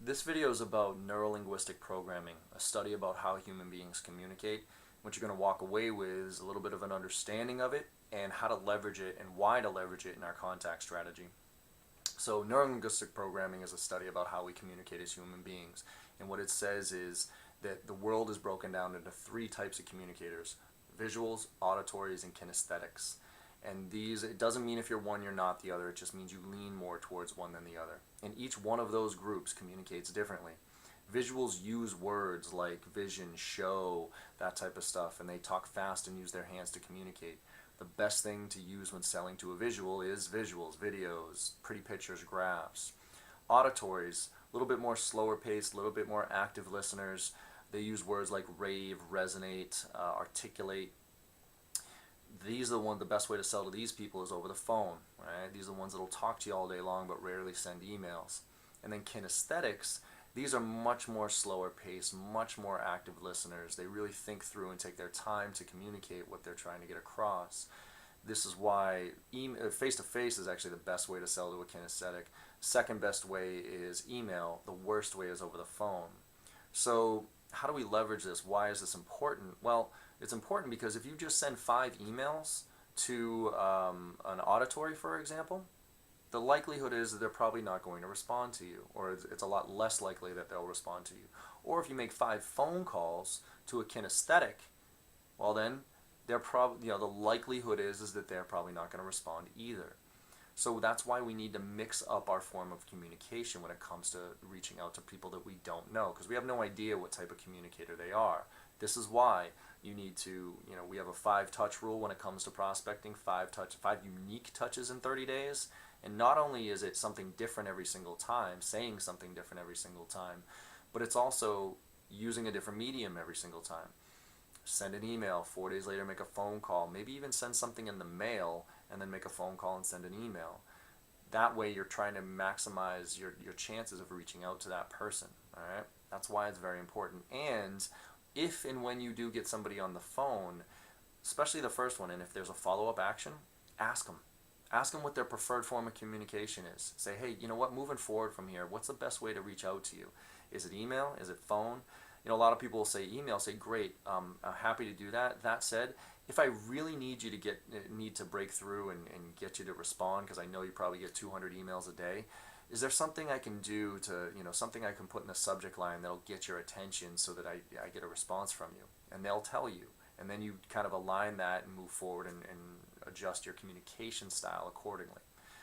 This video is about neuro-linguistic programming, a study about how human beings communicate. What you're going to walk away with is a little bit of an understanding of it and how to leverage it and why to leverage it in our contact strategy. So neuro-linguistic programming is a study about how we communicate as human beings. And what it says is that the world is broken down into three types of communicators: visuals, auditories, and kinesthetics. And these, it doesn't mean if you're one, you're not the other. It just means you lean more towards one than the other. And each one of those groups communicates differently. Visuals use words like vision, show, that type of stuff, and they talk fast and use their hands to communicate. The best thing to use when selling to a visual is visuals, videos, pretty pictures, graphs. Auditories, a little bit more slower paced, a little bit more active listeners. They use words like rave, resonate, articulate. These are the best way to sell to these people is over the phone, right? These are the ones that will talk to you all day long but rarely send emails. And then kinesthetics, these are much more slower paced, much more active listeners. They really think through and take their time to communicate what they're trying to get across. This is why face-to-face is actually the best way to sell to a kinesthetic. Second best way is email. The worst way is over the phone. So how do we leverage this? Why is this important? Well, it's important because if you just send 5 emails to an auditory, for example, the likelihood is that they're probably not going to respond to you, or it's a lot less likely that they'll respond to you. Or if you make 5 phone calls to a kinesthetic, well then, they're probably, the likelihood is that they're probably not going to respond either. So that's why we need to mix up our form of communication when it comes to reaching out to people that we don't know, because we have no idea what type of communicator they are. This is why you need to, we have a 5-touch rule when it comes to prospecting, 5 unique touches in 30 days. And not only is it something different every single time, saying something different every single time, but it's also using a different medium every single time. Send an email, 4 days later make a phone call, maybe even send something in the mail and then make a phone call and send an email. That way you're trying to maximize your chances of reaching out to that person, all right? That's why it's very important. And if and when you do get somebody on the phone, especially the first one, and if there's a follow-up action, ask them. Ask them what their preferred form of communication is. Say, hey, you know what, moving forward from here, what's the best way to reach out to you? Is it email? Is it phone? A lot of people will say email, say great, I'm happy to do that. That said, if I really need you to need to break through and get you to respond, because I know you probably get 200 emails a day, is there something I can do to, something I can put in the subject line that'll get your attention so that I get a response from you? And they'll tell you. And then you kind of align that and move forward and adjust your communication style accordingly.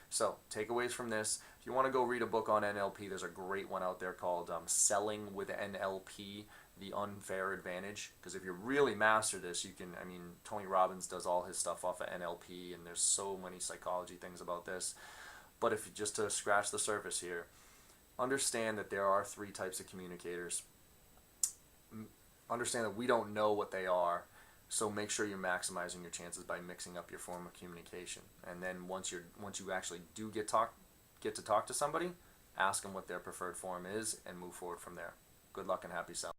So, takeaways from this: if you want to go read a book on NLP, there's a great one out there called Selling with NLP, The Unfair Advantage. Because if you really master this, you can, Tony Robbins does all his stuff off of NLP, and there's so many psychology things about this. But if just to scratch the surface here, understand that there are 3 types of communicators. Understand that we don't know what they are. So make sure you're maximizing your chances by mixing up your form of communication. And then once you actually do get to talk to somebody, ask them what their preferred form is and move forward from there. Good luck and happy selling.